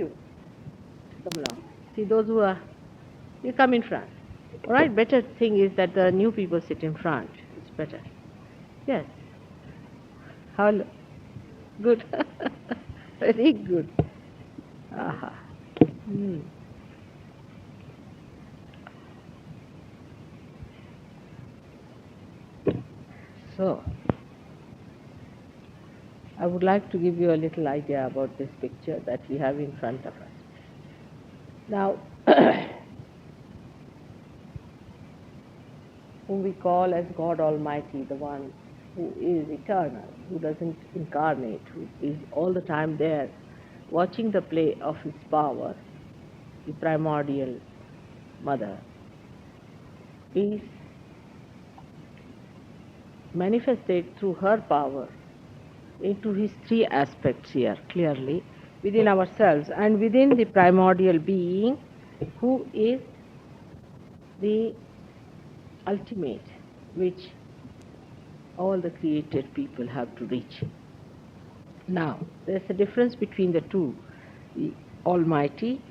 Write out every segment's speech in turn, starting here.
you. Come along. See those who are, you come in front. All right, better thing is that the new people sit in front. It's better. Yes. How? Good. Very good. Aha. Hmm. So, I would like to give you a little idea about this picture that we have in front of us. Now, whom we call as God Almighty, the one who is eternal, who doesn't incarnate, who is all the time there, watching the play of his power, the primordial mother, is manifested through her power into his three aspects here clearly within ourselves and within the primordial being who is the ultimate which all the created people have to reach. Now, there's a difference between the two, the Almighty,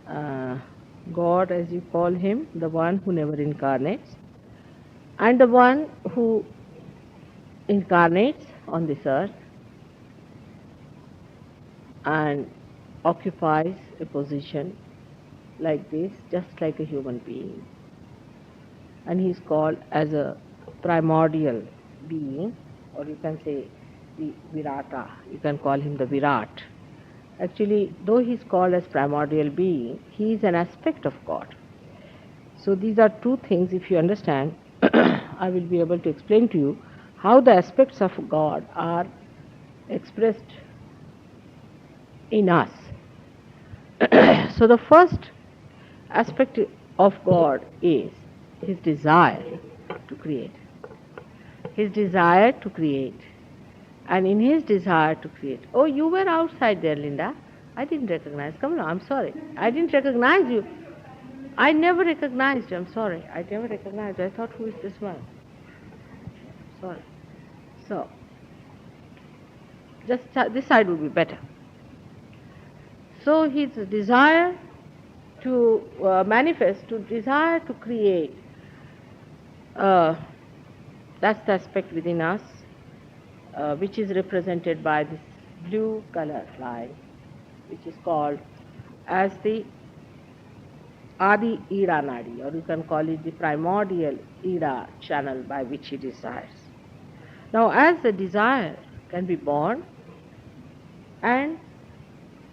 God as you call him, the one who never incarnates, and the one who incarnates on this earth and occupies a position like this, just like a human being. And he's called as a primordial being, or you can say the Virata, you can call him the Virat. Actually, though he's called as primordial being, he is an aspect of God. So these are two things, if you understand, I will be able to explain to you how the aspects of God are expressed in us. So the first aspect of God is his desire to create. His desire to create. And in his desire to create. Oh, you were outside there, Linda. I didn't recognize. Come on, I'm sorry. I didn't recognize you. I never recognized you. I'm sorry. I never recognized you. I thought, who is this one? Sorry. So, just this side would be better. So his desire to manifest, to desire to create, that's the aspect within us, which is represented by this blue color line, which is called as the Adi Ida Nadi, or you can call it the primordial Ida channel by which he desires. Now, as the desire can be born and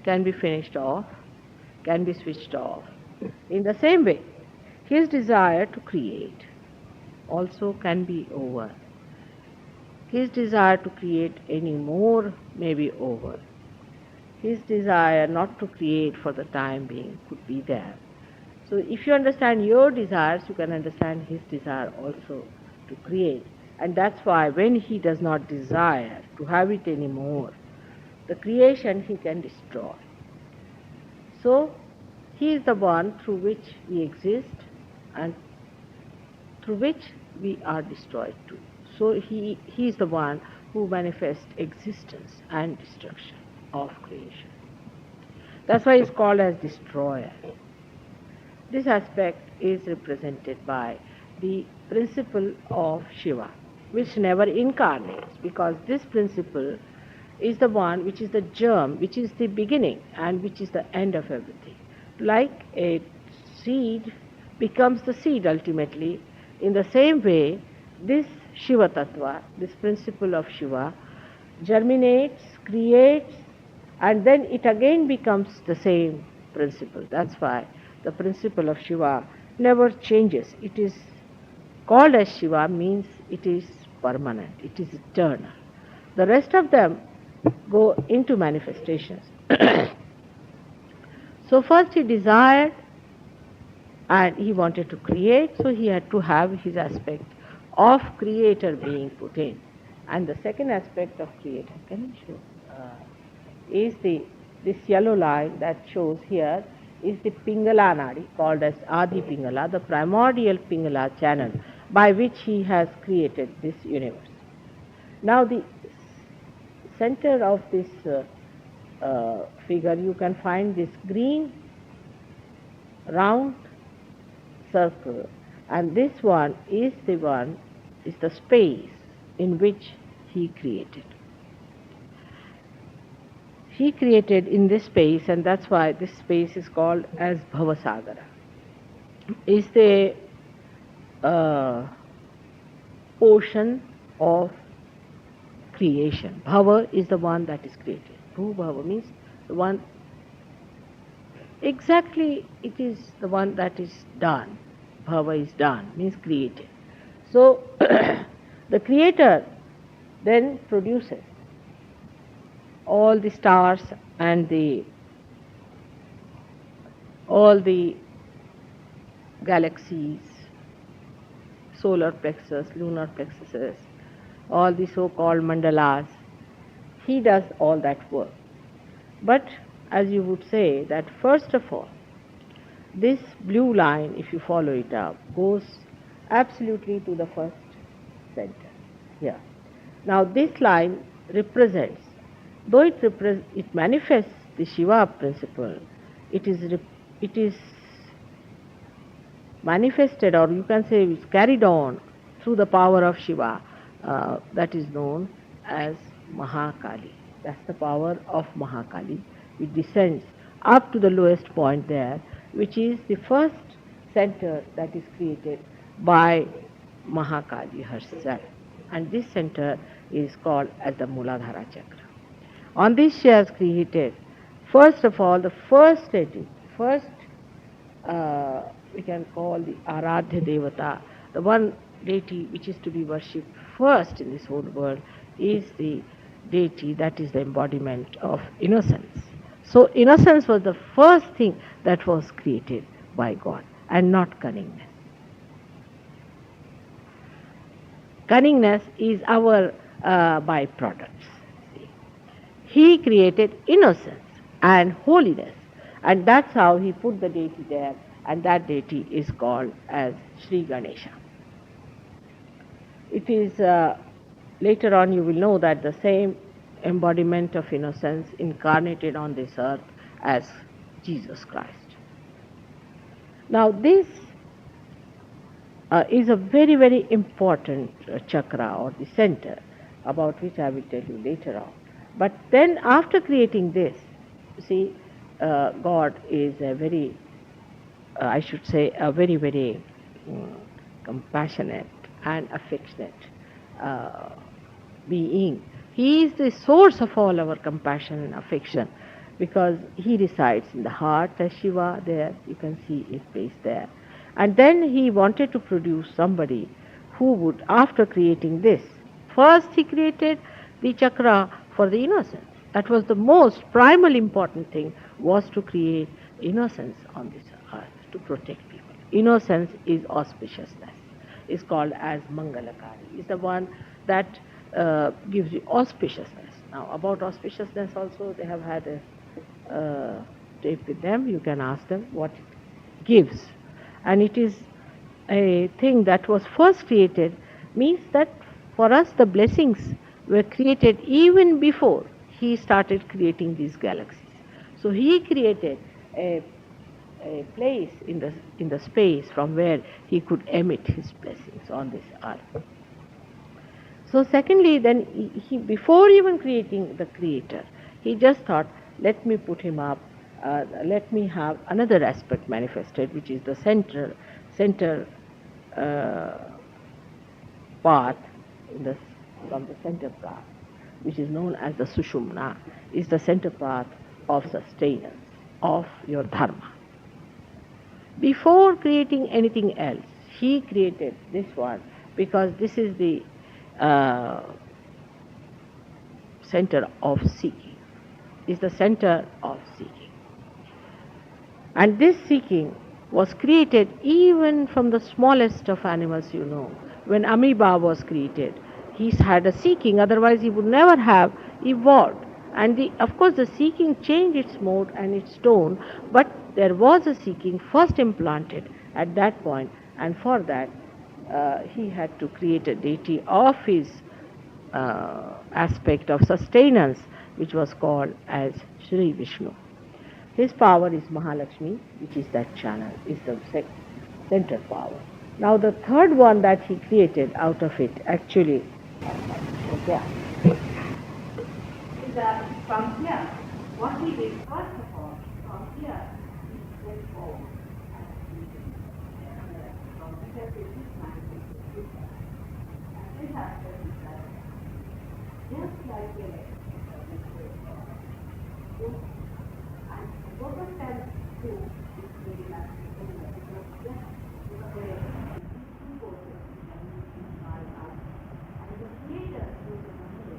can be finished off, can be switched off, in the same way, his desire to create also can be over. His desire to create any more may be over. His desire not to create for the time being could be there. So if you understand your desires, you can understand his desire also to create. And that's why when he does not desire to have it anymore, the creation he can destroy. So he is the one through which we exist and through which we are destroyed too. So he is the one who manifests existence and destruction of creation. That's why he's called as destroyer. This aspect is represented by the principle of Shiva, which never incarnates, because this principle is the one which is the germ, which is the beginning and which is the end of everything. Like a seed becomes the seed ultimately, in the same way, this Shiva Tattva, this principle of Shiva, germinates, creates, and then it again becomes the same principle. That's why the principle of Shiva never changes. It is called as Shiva means it is permanent, it is eternal. The rest of them go into manifestations. So first he desired and he wanted to create, so he had to have his aspect of creator being put in. And the second aspect of creator, can you show, is this yellow line that shows here is the Pingala Nadi, called as Adi Pingala, the primordial Pingala channel by which he has created this universe. Now the center of this figure, you can find this green round circle, and this one is the space in which he created. He created in this space, and that's why this space is called as Bhavasagara. Is the uh, ocean of creation. Bhava is the one that is created. Bhu Bhava means the one, exactly, it is the one that is done. Bhava is done, means created. So the creator then produces all the stars and all the galaxies, solar plexus, lunar plexuses, all the so-called mandalas. He does all that work. But as you would say that first of all, this blue line, if you follow it up, goes absolutely to the first center here. Now this line represents, though it manifests the Shiva principle, it is manifested, or you can say it's carried on through the power of Shiva, that is known as Mahakali. That's the power of Mahakali. It descends up to the lowest point there, which is the first center that is created by Mahakali herself. And this center is called as the Muladhara Chakra. On this she has created, first of all, the first deity, first we can call the Aradhya Devata, the one deity which is to be worshipped first in this whole world is the deity that is the embodiment of innocence. So innocence was the first thing that was created by God, and not cunningness. Cunningness is our byproducts. He created innocence and holiness, and that's how he put the deity there, and that deity is called as Sri Ganesha. It is later on you will know that the same embodiment of innocence incarnated on this earth as Jesus Christ. Now this is a very, very important chakra, or the center, about which I will tell you later on. But then after creating this, see, God is a very, I should say, a very, very compassionate and affectionate being. He is the source of all our compassion and affection, because he resides in the heart as Shiva there, you can see his place there. And then he wanted to produce somebody who would, after creating this, first he created the chakra for the innocence. That was the most primal important thing, was to create innocence on this earth, to protect people. Innocence is auspiciousness, is called as Mangalakari, is the one that gives you auspiciousness. Now about auspiciousness also they have had a tape with them, you can ask them what it gives. And it is a thing that was first created, means that for us the blessings were created even before he started creating these galaxies. So he created a place in the space from where he could emit his blessings on this earth. So secondly, then he before even creating the creator, he just thought, let me put him up, let me have another aspect manifested, which is the center path from the center path, which is known as the Sushumna, is the center path of sustenance of your dharma. Before creating anything else, he created this one, because this is the center of seeking, is the center of seeking. And this seeking was created even from the smallest of animals, you know. When amoeba was created, he had a seeking, otherwise he would never have evolved. And of course the seeking changed its mode and its tone, but there was a seeking first implanted at that point, and for that he had to create a deity of his aspect of sustenance, which was called as Sri Vishnu. His power is Mahalakshmi, which is that channel, is the central power. Now the third one that he created out of it actually, yeah, is that from here, what he did first of all, from here, he went forward and from here to this line, and this aspect is like just like a and both of them too is very much similar because just because two forces and the creator is the number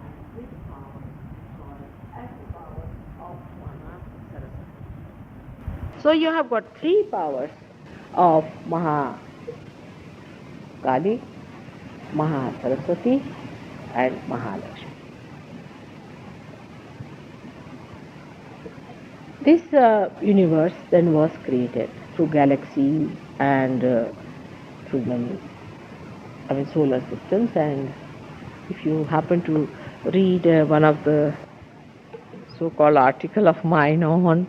and this power is called as the power of Maha Saraswati. So you have got three powers of Maha Kali, Maha Saraswati and Mahalakshmi. This universe then was created through galaxies and through many, solar systems. And if you happen to read one of the so-called article of mine on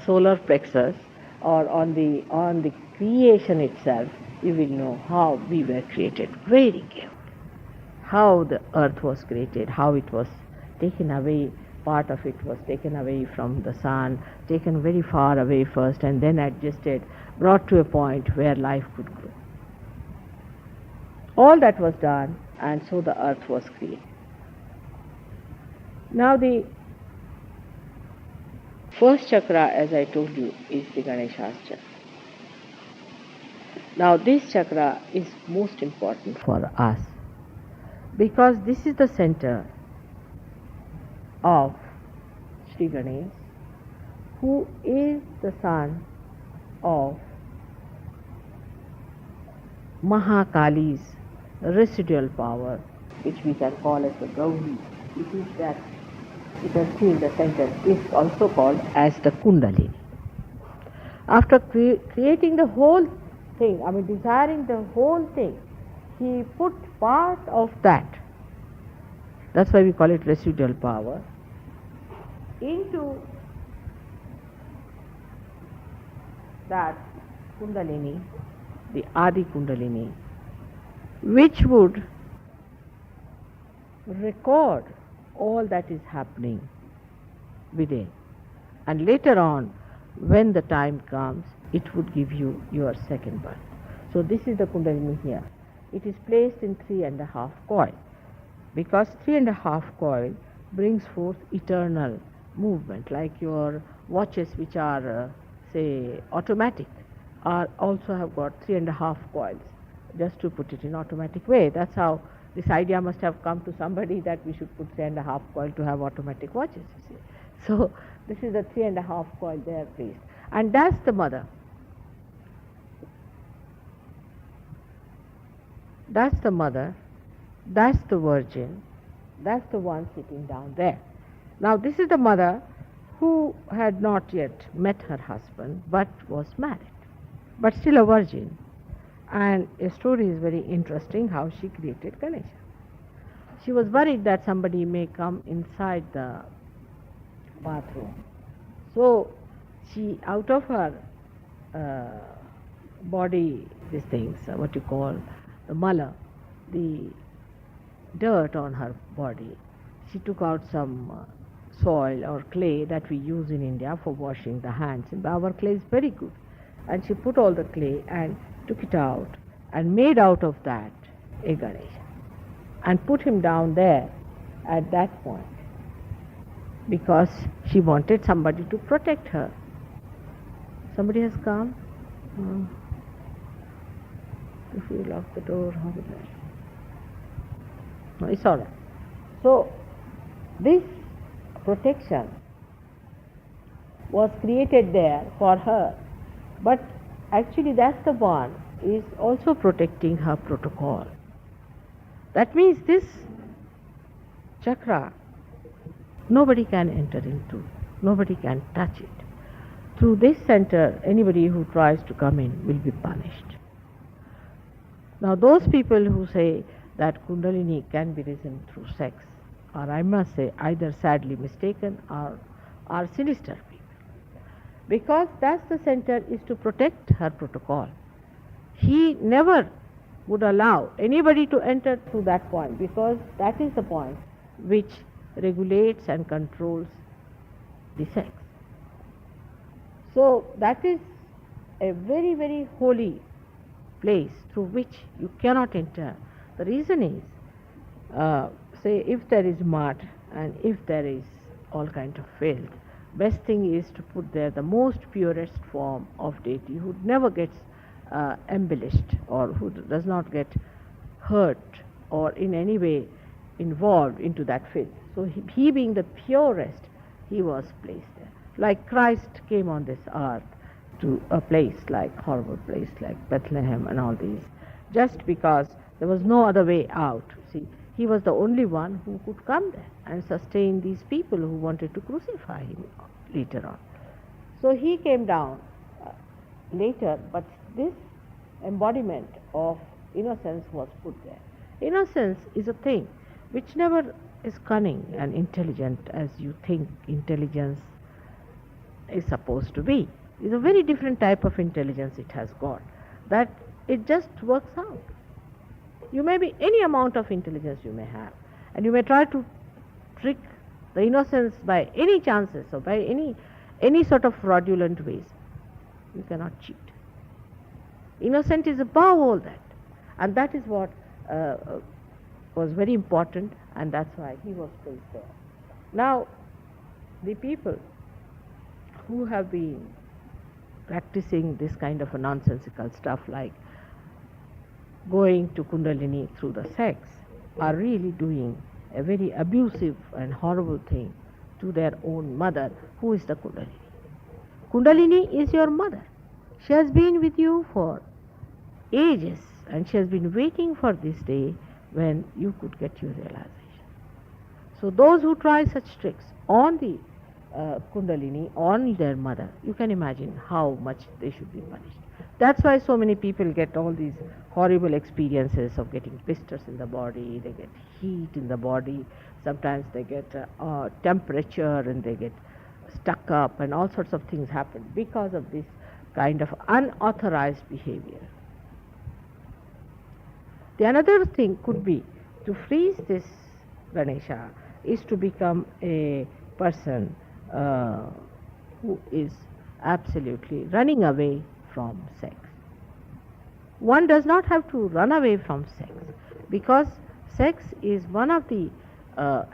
solar plexus or on the creation itself, you will know how we were created very carefully. How the earth was created, how it was taken away, part of it was taken away from the sun, taken very far away first and then adjusted, brought to a point where life could grow. All that was done and so the earth was created. Now the first chakra, as I told you, is the Ganesha's chakra. Now this chakra is most important for us because this is the center of Sri Ganesh, who is the son of Mahakali's residual power, which we can call as the Gauri, which is that you can see in the center, is also called as the Kundalini. After creating the whole thing, desiring the whole thing, he put part of that, that's why we call it residual power, into that Kundalini, the Adi Kundalini, which would record all that is happening within. And later on, when the time comes, it would give you your second birth. So this is the Kundalini here. It is placed in 3.5 coil because 3.5 coil brings forth eternal movement, like your watches which are say automatic are also have got 3.5 coils, just to put it in automatic way. That's how this idea must have come to somebody that we should put 3.5 coil to have automatic watches, you see. So this is the 3.5 coil there placed, and that's the mother. That's the mother, that's the virgin, that's the one sitting down there. Now this is the mother who had not yet met her husband but was married, but still a virgin. And a story is very interesting how she created Ganesha. She was worried that somebody may come inside the bathroom. So she, out of her body, these things, what you call the mala, the dirt on her body, she took out some soil or clay that we use in India for washing the hands. And our clay is very good. And she put all the clay and took it out and made out of that a Ganesha and put him down there at that point because she wanted somebody to protect her. Somebody has come. If you lock the door, how would I? No, it's all right. So this protection was created there for her, but actually that's the one is also protecting her protocol. That means this chakra nobody can enter into, nobody can touch it. Through this center, anybody who tries to come in will be punished. Now those people who say that Kundalini can be risen through sex or I must say either sadly mistaken or are sinister people. Because that's the center is to protect her protocol. He never would allow anybody to enter through that point, because that is the point which regulates and controls the sex. So that is a very, very holy place through which you cannot enter. The reason is, say if there is mud and if there is all kind of filth, best thing is to put there the most purest form of deity who never gets embellished or who does not get hurt or in any way involved into that filth. So he being the purest, he was placed there. Like Christ came on this earth to a place like horrible place like Bethlehem and all these, just because there was no other way out. See, he was the only one who could come there and sustain these people who wanted to crucify him later on. So he came down later, but this embodiment of innocence was put there. Innocence is a thing which never is cunning and intelligent as you think intelligence is supposed to be. It's a very different type of intelligence it has got, that it just works out. You may be any amount of intelligence you may have, and you may try to trick the innocence by any chances or by any sort of fraudulent ways. You cannot cheat. Innocent is above all that, and that is what was very important, and that's why he was placed there. Now, the people who have been practicing this kind of a nonsensical stuff like going to Kundalini through the sex are really doing a very abusive and horrible thing to their own mother, who is the Kundalini. Kundalini is your mother. She has been with you for ages, and she has been waiting for this day when you could get your realization. So those who try such tricks on the Kundalini, on their mother, you can imagine how much they should be punished. That's why so many people get all these horrible experiences of getting blisters in the body, they get heat in the body, sometimes they get temperature and they get stuck up, and all sorts of things happen because of this kind of unauthorized behavior. The another thing could be to freeze this Ganesha is to become a person who is absolutely running away from sex. One does not have to run away from sex, because sex is one of the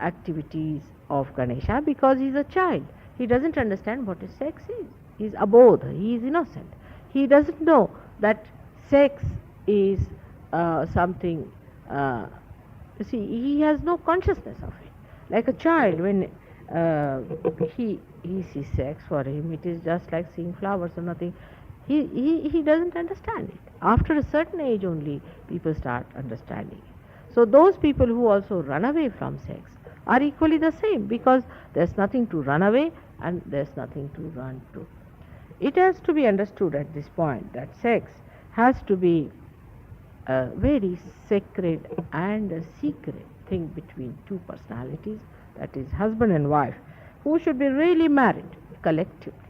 activities of Ganesha, because he is a child. He doesn't understand what sex is. He is abodh, he is innocent. He doesn't know that sex is something, you see, he has no consciousness of it. Like a child, when he sees sex, for him it is just like seeing flowers or nothing. He doesn't understand it. After a certain age only people start understanding it. So those people who also run away from sex are equally the same, because there's nothing to run away and there's nothing to run to. It has to be understood at this point that sex has to be a very sacred and a secret thing between two personalities, that is husband and wife, who should be really married collectively.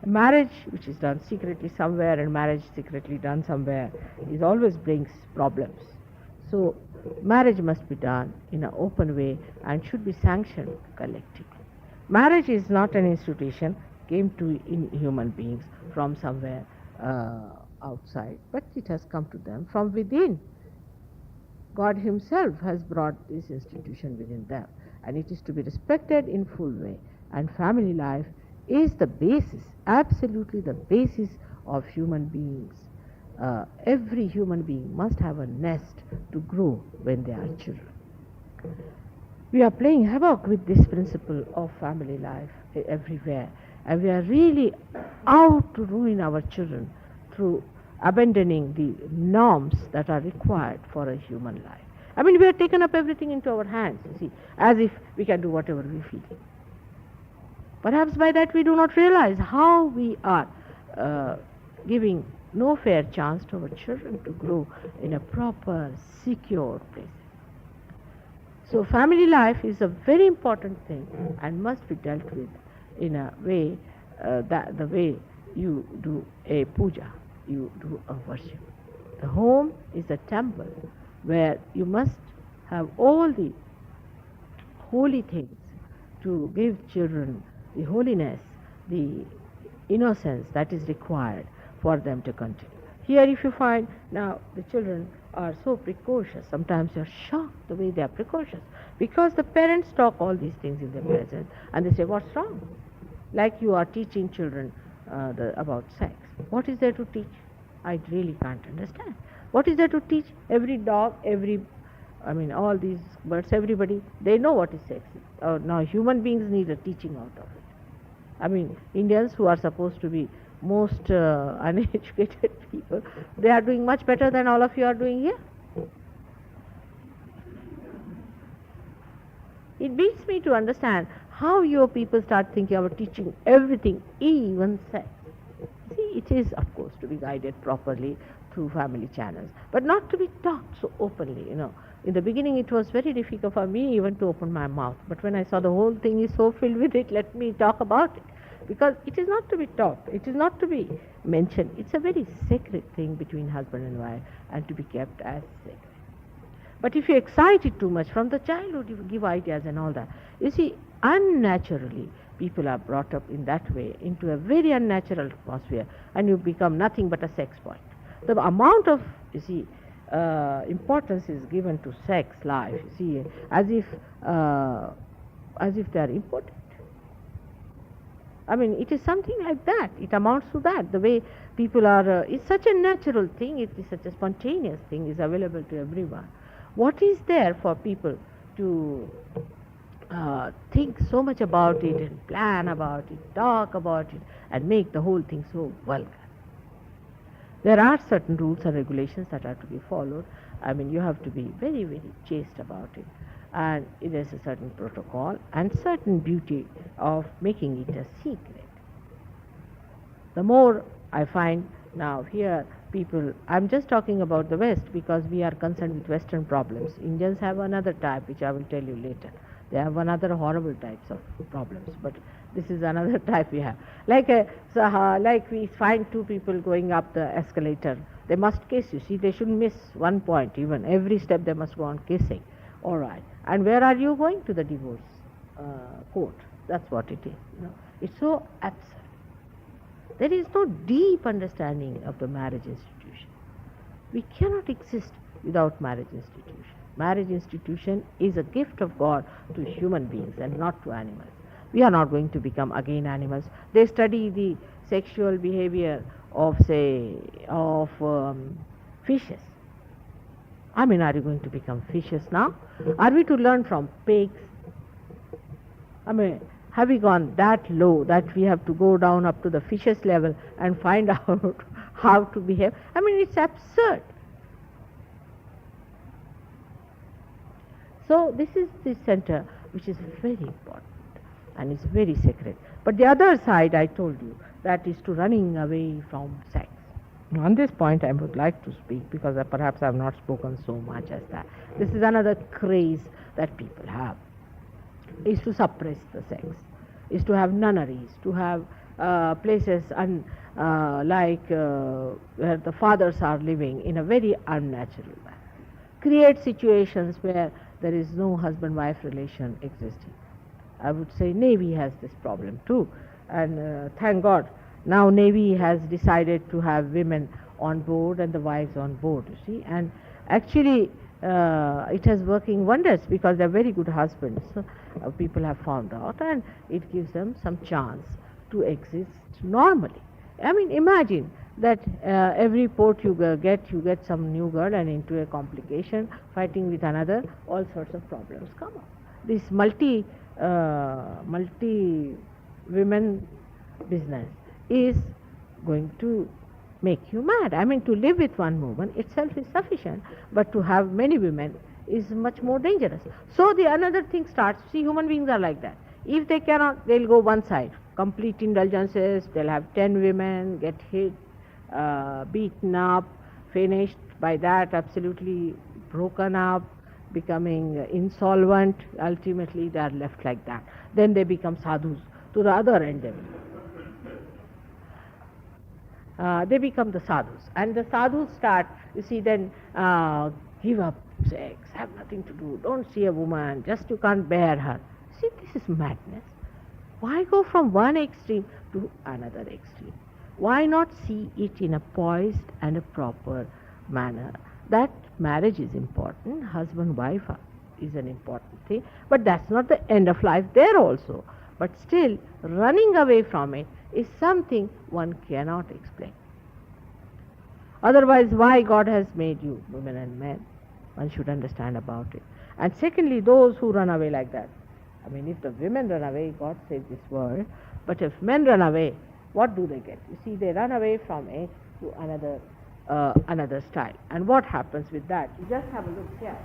Marriage which is done secretly somewhere and marriage secretly done somewhere is always brings problems. So marriage must be done in an open way and should be sanctioned collectively. Marriage is not an institution came to in human beings from somewhere outside, but it has come to them from within. God himself has brought this institution within them, and it is to be respected in full way. And family life is the basis, absolutely the basis of human beings. Every human being must have a nest to grow when they are children. We are playing havoc with this principle of family life everywhere, and we are really out to ruin our children through abandoning the norms that are required for a human life. I mean, we have taken up everything into our hands, you see, as if we can do whatever we feel. Perhaps by that we do not realize how we are giving no fair chance to our children to grow in a proper, secure place. So family life is a very important thing and must be dealt with in a way that the way you do a puja, you do a worship. The home is a temple where you must have all the holy things to give children the holiness, the innocence that is required for them to continue. Here, if you find now the children are so precocious, sometimes you're shocked the way they are precocious because the parents talk all these things in their presence and they say, what's wrong? Like you are teaching children about sex. What is there to teach? I really can't understand. What is there to teach? Every dog, all these birds, everybody, they know what is sex. Now human beings need a teaching out of it. Indians who are supposed to be most uneducated people, they are doing much better than all of you are doing here. It beats me to understand how your people start thinking about teaching everything, even sex. See, it is, of course, to be guided properly through family channels, but not to be taught so openly, In the beginning, it was very difficult for me even to open my mouth, but when I saw the whole thing is so filled with it, let me talk about it. Because it is not to be taught, it is not to be mentioned. It's a very sacred thing between husband and wife and to be kept as sacred. But if you excite it too much from the childhood, you give ideas and all that. You see, unnaturally, people are brought up in that way into a very unnatural atmosphere and you become nothing but a sex point. The amount of, importance is given to sex life, as if they are important. It is something like that. It amounts to that. The way people are, it's such a natural thing, it is such a spontaneous thing, is available to everyone. What is there for people to think so much about it and plan about it, talk about it, and make the whole thing so vulgar? There are certain rules and regulations that are to be followed. You have to be very, very chaste about it. And there's a certain protocol and certain beauty of making it a secret. The more I find now here, people, I'm just talking about the West because we are concerned with Western problems. Indians have another type, which I will tell you later. They have another horrible types of problems, but this is another type we have. Like we find two people going up the escalator, they must kiss, they shouldn't miss one point even. Every step they must go on kissing. All right. And where are you going? To the divorce court. That's what it is. It's so absurd. There is no deep understanding of the marriage institution. We cannot exist without marriage institution. Marriage institution is a gift of God to human beings and not to animals. We are not going to become again animals. They study the sexual behavior of, fishes. Are you going to become fishes now? Are we to learn from pigs? Have we gone that low that we have to go down up to the fishes level and find out how to behave? It's absurd. So this is the center which is very important and is very sacred. But the other side, I told you, that is to running away from sex. On this point I would like to speak because perhaps I have not spoken so much as that. This is another craze that people have, is to suppress the sex, is to have nunneries, to have places where the fathers are living in a very unnatural way. Create situations where there is no husband-wife relation existing. I would say Navy has this problem too, and thank God now Navy has decided to have women on board and the wives on board, and actually it is working wonders because they are very good husbands. People have found out, and it gives them some chance to exist normally. Imagine that every port you get some new girl and into a complication, fighting with another, all sorts of problems come up. This multi women business is going to make you mad. To live with one woman itself is sufficient, but to have many women is much more dangerous. So the another thing starts. See, human beings are like that. If they cannot, they'll go one side. Complete indulgences, they'll have 10 women, get hit, beaten up, finished by that, absolutely broken up, becoming insolvent, ultimately they are left like that. Then they become sadhus to the other end. They become the sadhus, and the sadhus start, you see, then give up sex, have nothing to do, don't see a woman, just you can't bear her. See, this is madness. Why go from one extreme to another extreme? Why not see it in a poised and a proper manner? That marriage is important, husband-wife is an important thing, but that's not the end of life there also. But still, running away from it is something one cannot explain. Otherwise, why God has made you women and men? One should understand about it. And secondly, those who run away like that. I mean, if the women run away, God save this world. But if men run away, what do they get? You see, they run away from a to another style. And what happens with that? You just have a look here.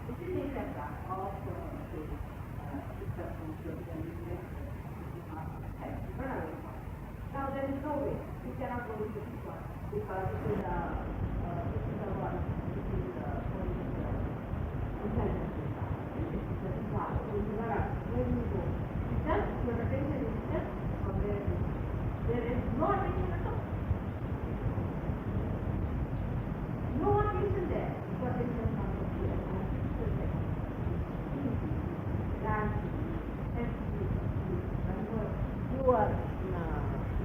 If you take that back of now there is no way. You cannot go with this one because this is the one. This is intelligence. Where you go? Just your attention is just from where you go. There is no attention at all. No attention there. Your attention comes here.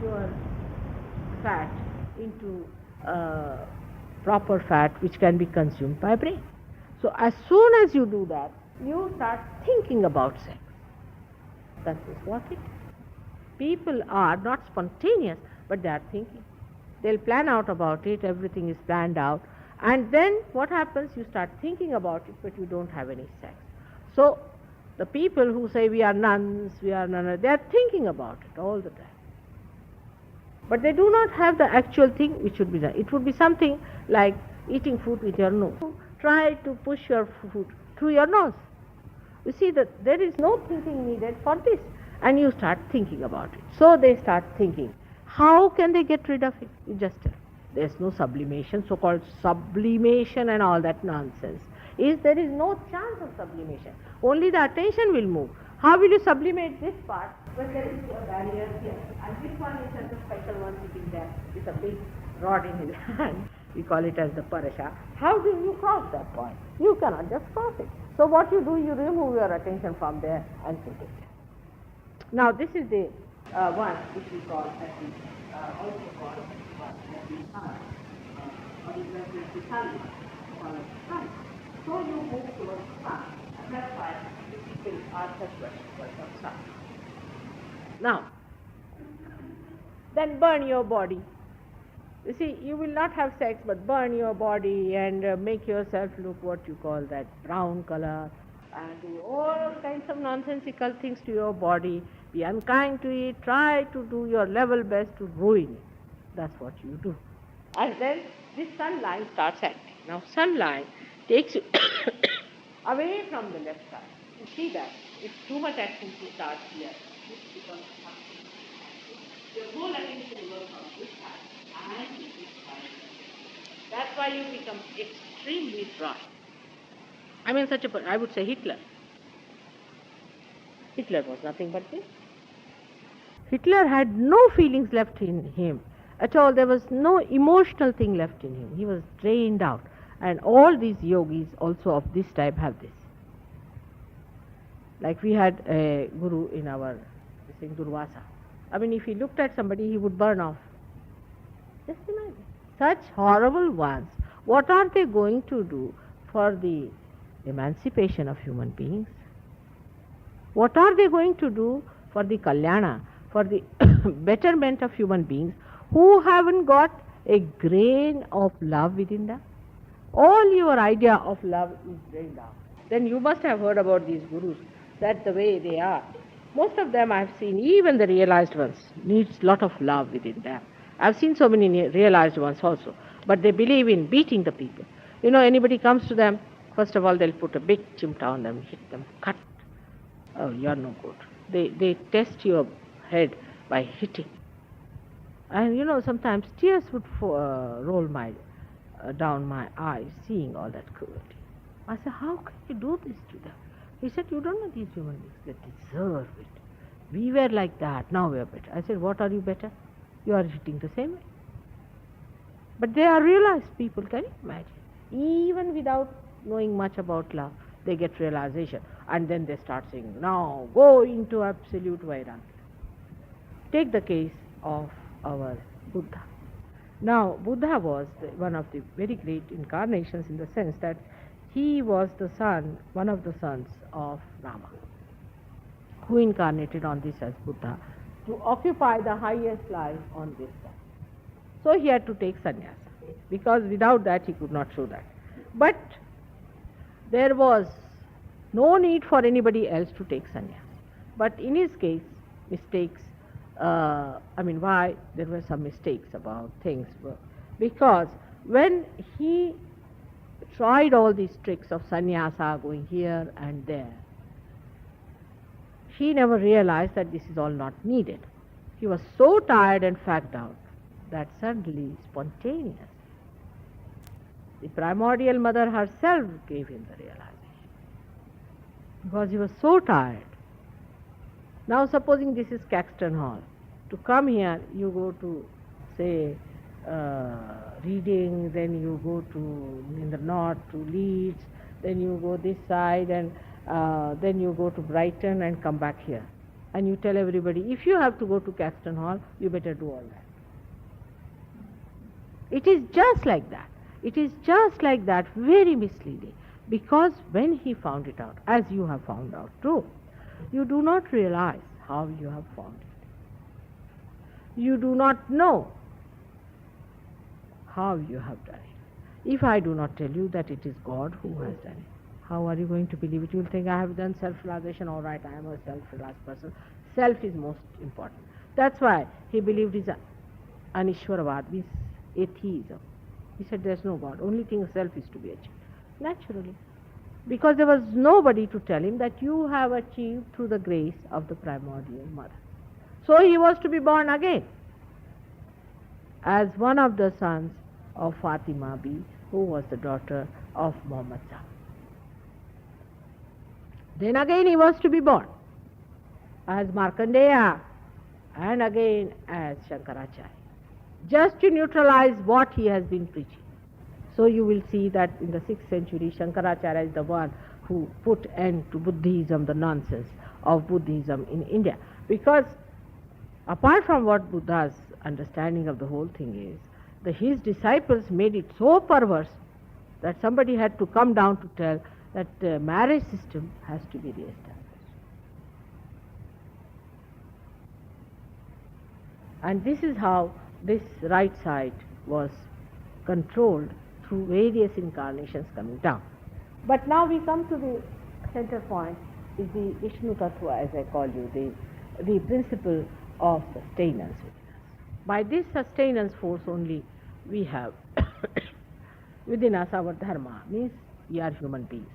Your fat into proper fat which can be consumed by brain. So as soon as you do that, you start thinking about sex. That is what it is. People are not spontaneous, but they are thinking. They'll plan out about it, everything is planned out, and then what happens? You start thinking about it, but you don't have any sex. So the people who say we are nuns, they are thinking about it all the time. But they do not have the actual thing which should be done. It would be something like eating food with your nose. Try to push your food through your nose. You see that there is no thinking needed for this, and you start thinking about it. So they start thinking. How can they get rid of it? You just tell. There's no sublimation, so-called sublimation and all that nonsense. There is no chance of sublimation. Only the attention will move. How will you sublimate this part when there is a barrier here? And this one is just a special one sitting there with a big rod in his hand. We call it as the parasha. How do you cross that point? You cannot just cross it. So what you do, you remove your attention from there and put it there. Now this is the one which we call as the also called as the sun, or the sun. So you move towards the sun, and that's why the people are such of sun. Now, then burn your body. You see, you will not have sex, but burn your body and make yourself look what you call that brown color, and do all kinds of nonsensical things to your body. Be unkind to it, try to do your level best to ruin it. That's what you do. And then this sun line starts acting. Now sun line takes you away from the left side. You see that if too much activity starts here, this becomes something. Your whole attention goes on this side and this side. That's why you become extremely dry. I mean, I would say Hitler. Hitler was nothing but this. Hitler had no feelings left in him at all. There was no emotional thing left in him. He was drained out. And all these yogis also of this type have this. Like we had a guru in our Durvasa. I mean, if he looked at somebody, he would burn off. Just imagine. Such horrible ones. What are they going to do for the emancipation of human beings? What are they going to do for the kalyana, for the betterment of human beings who haven't got a grain of love within them? All your idea of love is drained out. Then you must have heard about these gurus, that the way they are. Most of them I've seen, even the realized ones, needs lot of love within them. I've seen so many realized ones also, but they believe in beating the people. You know, anybody comes to them, first of all they'll put a big chimta on them, hit them, cut. Oh, you're no good. They test your head by hitting. And you know, sometimes tears would roll down my eyes, seeing all that cruelty. I said, how can you do this to them? He said, you don't know these human beings, they deserve it. We were like that, now we are better. I said, what are you better? You are hitting the same way. But they are realized people, can you imagine? Even without knowing much about love, they get realization. And then they start saying, now go into absolute vairagya. Take the case of our Buddha. Now, Buddha was one of the very great incarnations in the sense that he was the son, one of the sons of Rama, who incarnated on this as Buddha to occupy the highest life on this earth. So he had to take sannyasa, because without that he could not show that. But there was no need for anybody else to take sannyasa. But in his case, mistakes, why there were some mistakes about things? Because when he tried all these tricks of sannyasa, going here and there, he never realized that this is all not needed. He was so tired and fagged out that suddenly, spontaneous, the primordial mother herself gave him the realization, because he was so tired. Now supposing this is Caxton Hall. To come here, you go to, say, Reading, then you go to, in the north, to Leeds, then you go this side, and then you go to Brighton and come back here. And you tell everybody, if you have to go to Caxton Hall, you better do all that. It is just like that. It is just like that, very misleading. Because when he found it out, as you have found out too, you do not realize how you have found it. You do not know how you have done it. If I do not tell you that it is God who has done it, how are you going to believe it? You will think, I have done self-realization, all right, I am a self-realized person. Self is most important. That's why he believed in Anishwaravad, means atheism. He said there's no God, only thing self is to be achieved. Naturally. Because there was nobody to tell him that you have achieved through the grace of the primordial mother. So he was to be born again as one of the sons of Fatima Bi, who was the daughter of Muhammad Shah. Then again he was to be born as Markandeya, and again as Shankaracharya, just to neutralize what he has been preaching. So you will see that in the 6th century, Shankaracharya is the one who put end to Buddhism, the nonsense of Buddhism in India. Because apart from what Buddha's understanding of the whole thing is, his disciples made it so perverse that somebody had to come down to tell that the marriage system has to be re-established. And this is how this right side was controlled through various incarnations coming down. But now we come to the center point, is the Ishnu Tattva, as I call you, the principle of sustenance within us. By this sustenance force only we have within us our dharma, means we are human beings.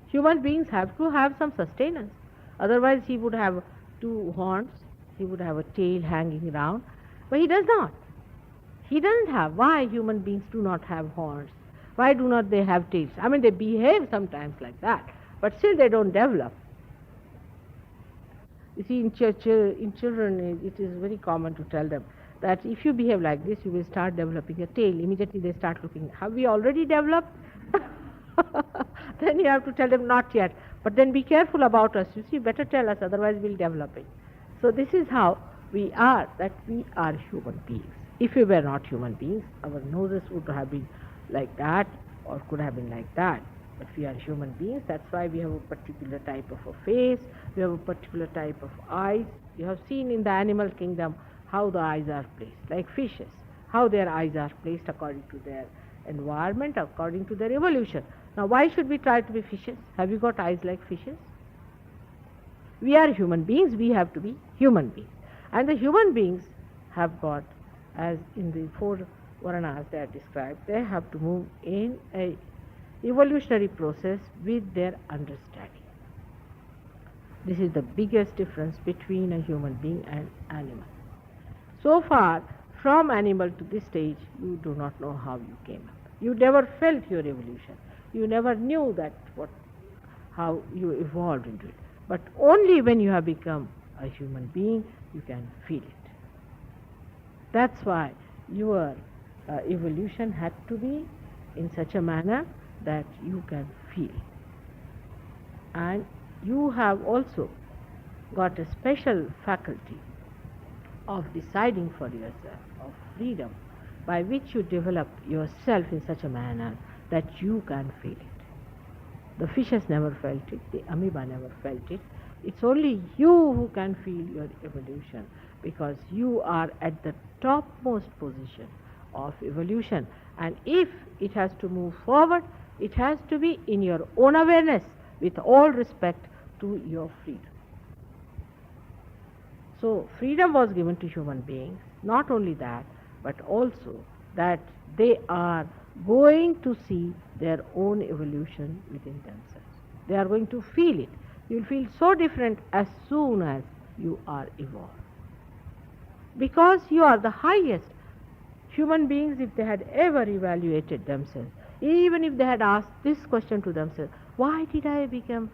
Human beings have to have some sustenance. Otherwise he would have 2 horns, he would have a tail hanging around, but he does not. He doesn't have. Why human beings do not have horns? Why do not they have tails? I mean, they behave sometimes like that, but still they don't develop. You see, in children, it is very common to tell them that if you behave like this, you will start developing a tail. Immediately they start looking, have we already developed? Then you have to tell them, not yet. But then be careful about us. You see, better tell us, otherwise we'll develop it. So this is how we are, that we are human beings. If we were not human beings, our noses would have been like that, or could have been like that. But we are human beings, that's why we have a particular type of a face, we have a particular type of eyes. You have seen in the animal kingdom how the eyes are placed, like fishes, how their eyes are placed according to their environment, according to their evolution. Now why should we try to be fishes? Have you got eyes like fishes? We are human beings, we have to be human beings. And the human beings have got, as in the 4 Varanas they are described, they have to move in a evolutionary process with their understanding. This is the biggest difference between a human being and animal. So far, from animal to this stage, you do not know how you came up. You never felt your evolution. You never knew how you evolved into it. But only when you have become a human being, you can feel it. That's why your evolution had to be in such a manner that you can feel. And you have also got a special faculty of deciding for yourself, of freedom, by which you develop yourself in such a manner that you can feel it. The fishes never felt it, the amoeba never felt it. It's only you who can feel your evolution, because you are at the topmost position of evolution. And if it has to move forward, it has to be in your own awareness, with all respect to your freedom. So freedom was given to human beings. Not only that, but also that they are going to see their own evolution within themselves. They are going to feel it. You will feel so different as soon as you are evolved. Because you are the highest. Human beings, if they had ever evaluated themselves, even if they had asked this question to themselves, why did I become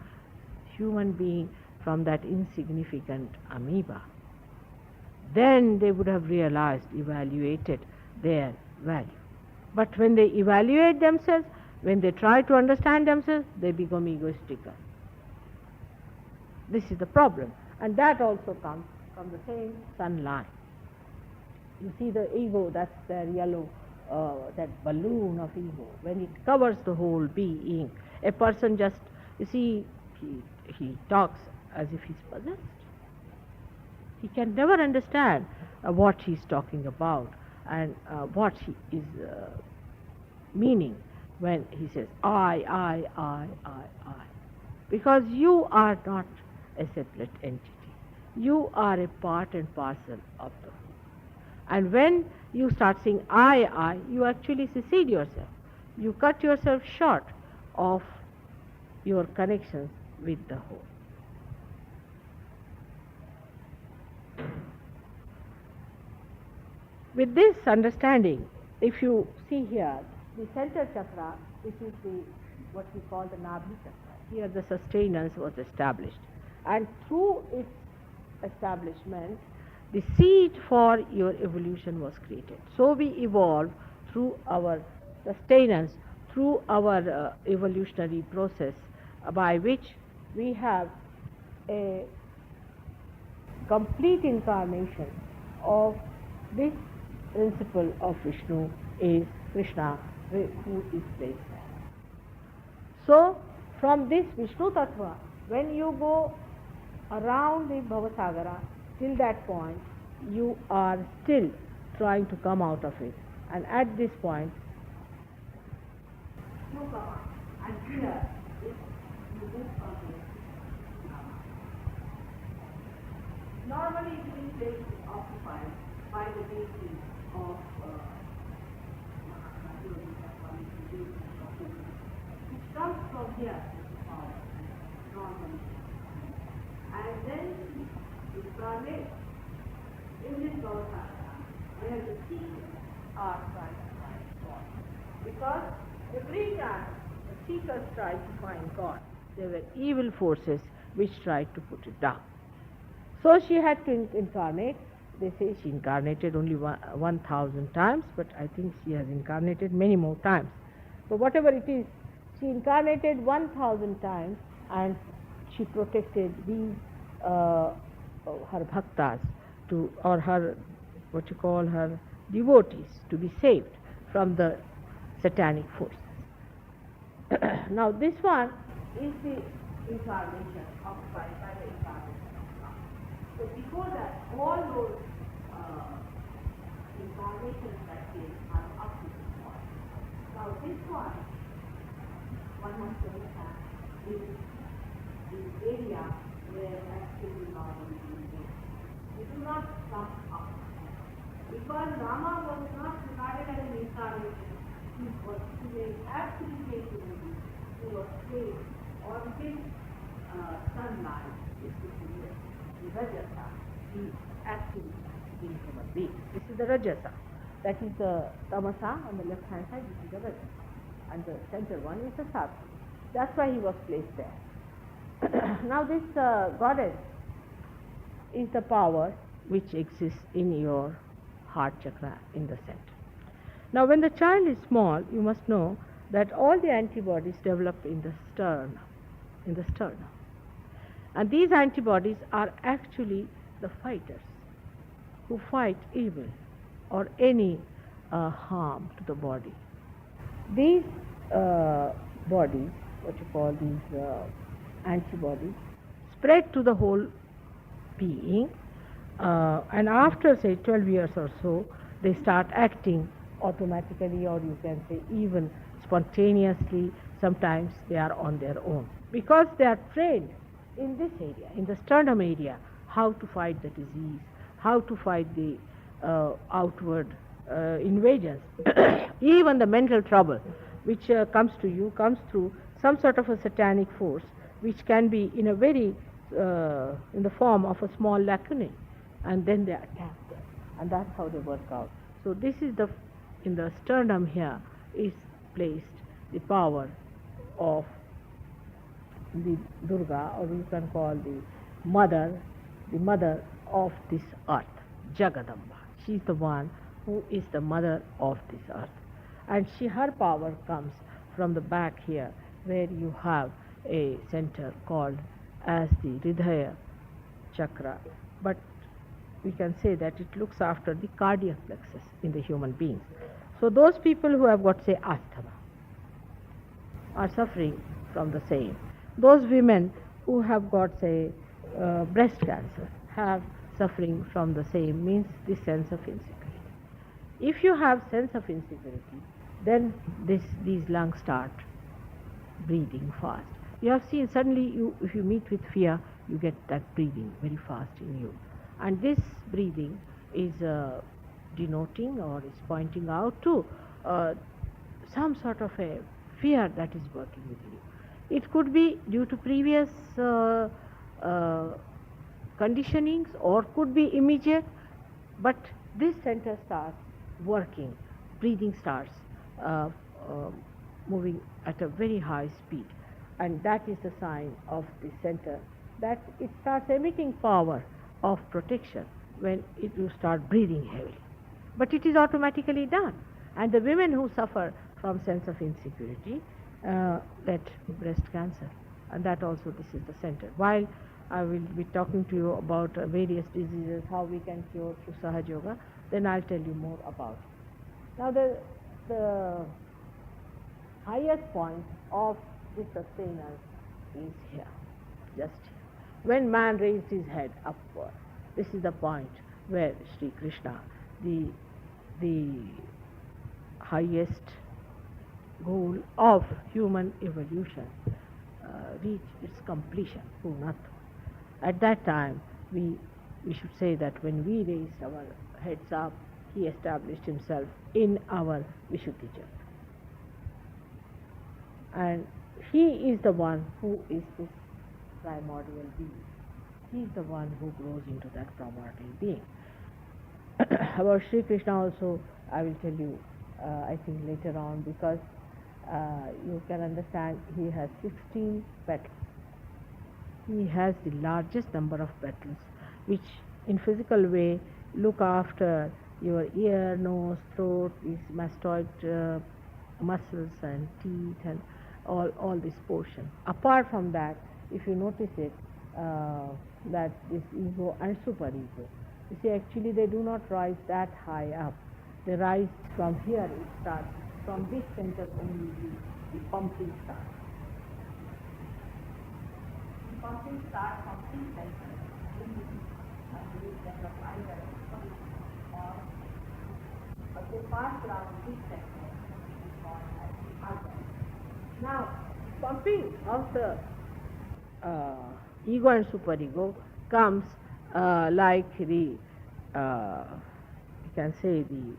human being from that insignificant amoeba? Then they would have realized, evaluated their value. But when they evaluate themselves, when they try to understand themselves, they become egoistical. This is the problem. And that also comes from the same sunlight. You see the ego, that's their yellow, that balloon of ego. When it covers the whole being, a person just, you see, he talks as if he's possessed. He can never understand what he's talking about and what he is meaning when he says, I. Because you are not a separate entity. You are a part and parcel of the whole. And when you start saying I, you actually secede yourself. You cut yourself short of your connections with the whole. With this understanding, if you see here, the center chakra, which is what we call the Nabhi chakra, here the sustenance was established. And through its establishment, the seed for your evolution was created. So we evolve through our sustenance, through our evolutionary process, by which we have a complete incarnation of this principle of Vishnu, is Krishna, who is placed there. So, from this Vishnu Tattva, when you go around the Bhavasagara, till that point, you are still trying to come out of it. And at this point, you come out. And here is the book of the normally this place is occupied by the deities of which comes from here normally. And then you incarnate in this Bhavasagara, where the seekers are trying to find God. Because every time the seekers tried to find God, there were evil forces which tried to put it down. So she had to incarnate. They say she incarnated only 1,000 times, but I think she has incarnated many more times. So whatever it is, she incarnated 1,000 times, and she protected these her bhaktas or her, what you call her, devotees, to be saved from the satanic forces. Now this one is the incarnation occupied by the incarnation of God. So before that, all those incarnations that came are up to this point. Now this one has to understand, is the area where actually normally is. We do not come up. Because Rama was not regarded as an incarnation, he was absolutely human. He was placed on his sunlight, which is the Rajasa. He actually is a human being. This is the Rajasa. That is the Tamasa on the left hand side, this is the Rajasa. and the center one is the Sattva. That's why he was placed there. Now this goddess is the power which exists in your heart chakra in the center. Now when the child is small, you must know that all the antibodies develop in the sternum, And these antibodies are actually the fighters who fight evil or any harm to the body. These bodies, what you call these antibodies, spread to the whole being, and after say 12 years or so, they start acting automatically, or you can say even spontaneously. Sometimes they are on their own because they are trained in this area, in the sternum area, how to fight the disease, how to fight the outward invasions. Even the mental trouble which comes to you comes through some sort of a satanic force, which can be in a very in the form of a small lacunae, and then they attack them, and that's how they work out. So this is in the sternum here is placed the power of the Durga, or you can call the mother of this earth, Jagadamba. She is the one who is the mother of this earth, and her power comes from the back here, where you have a center called as the Hridaya chakra, but we can say that it looks after the cardiac plexus in the human beings. So those people who have got, say, asthma are suffering from the same. Those women who have got, say, breast cancer have suffering from the same, means this sense of insecurity. If you have sense of insecurity, then these lungs start breathing fast. You have seen suddenly if you meet with fear, you get that breathing very fast in you. And this breathing is denoting or is pointing out to some sort of a fear that is working with you. It could be due to previous conditionings, or could be immediate, but this center starts working, breathing starts moving at a very high speed, and that is the sign of the center that it starts emitting power of protection when you start breathing heavily. But it is automatically done, and the women who suffer from sense of insecurity get breast cancer, and that also this is the center. While I will be talking to you about various diseases, how we can cure through Sahaj Yoga, then I'll tell you more about it. Now the highest point of this sustenance is here, just here. When man raised his head upward, this is the point where Sri Krishna, the highest goal of human evolution, reached its completion, Purnatva. At that time, we should say that when we raised our heads up, he established himself in our Vishuddhi Chakra. And he is the one who is this primordial being. He is the one who grows into that primordial being. About Sri Krishna also, I will tell you, I think later on, because you can understand he has 16 petals. He has the largest number of petals, which in physical way look after your ear, nose, throat, these mastoid muscles and teeth and all this portion. Apart from that, if you notice it, that this ego and superego, you see, actually they do not rise that high up. They rise from here, it starts. From this center only the pumping starts. The pumping starts from this center. But they pass around this center. Now, pumping of the ego and superego comes like the, you can say, the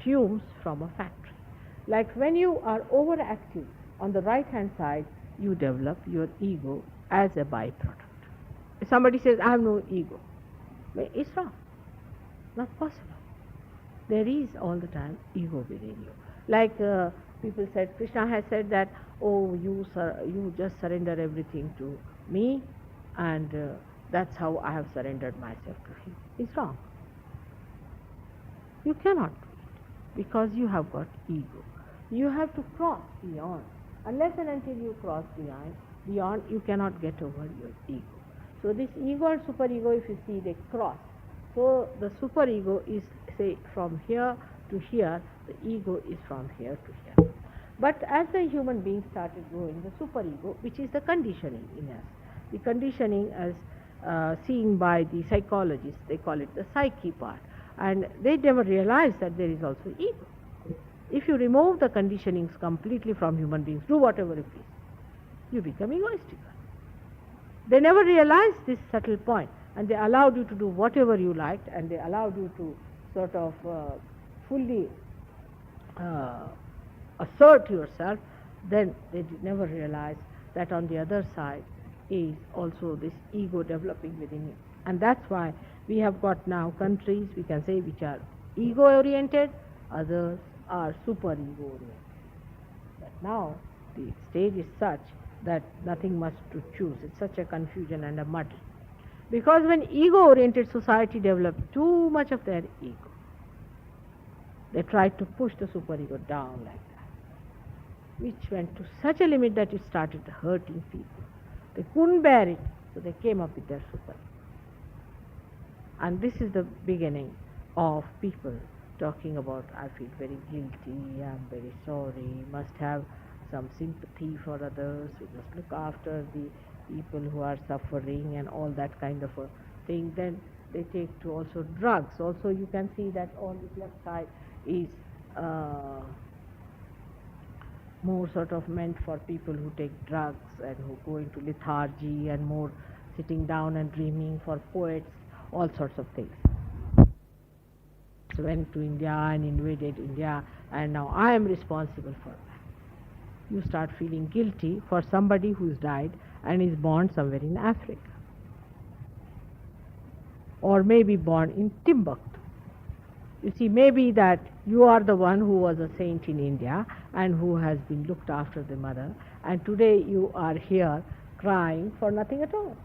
fumes from a factory. Like when you are overactive on the right hand side, you develop your ego as a byproduct. If somebody says, I have no ego, it's wrong. Not possible. There is all the time ego within you. Like People said, Krishna has said that, oh, you just surrender everything to me, and that's how I have surrendered myself to him. It's wrong. You cannot do it because you have got ego. You have to cross beyond. Unless and until you cross beyond, you cannot get over your ego. So this ego and superego, if you see, they cross. So the superego is, say, from here to here, the ego is from here to here. But as the human being started growing, the superego, which is the conditioning in us, the conditioning as seen by the psychologists, they call it the psyche part, and they never realize that there is also ego. If you remove the conditionings completely from human beings, do whatever you please, you become egoistical. They never realized this subtle point, and they allowed you to do whatever you liked, and they allowed you to sort of fully assert yourself. Then they never realized that on the other side is also this ego developing within you. And that's why we have got now countries, we can say, which are ego-oriented, others are super-ego-oriented. But now the stage is such that nothing much to choose. It's such a confusion and a muddle. Because when ego-oriented society developed too much of their ego, they tried to push the superego down like that, which went to such a limit that it started hurting people. They couldn't bear it, so they came up with their superego. And this is the beginning of people talking about, I feel very guilty, I'm very sorry, must have some sympathy for others, we must look after the people who are suffering and all that kind of a thing. Then they take to also drugs. Also you can see that on this left side is more sort of meant for people who take drugs and who go into lethargy, and more sitting down and dreaming for poets, all sorts of things. So went to India and invaded India, and now I am responsible for that. You start feeling guilty for somebody who's died and is born somewhere in Africa, or maybe born in Timbuktu. You see, maybe that you are the one who was a saint in India and who has been looked after the mother, and today you are here crying for nothing at all.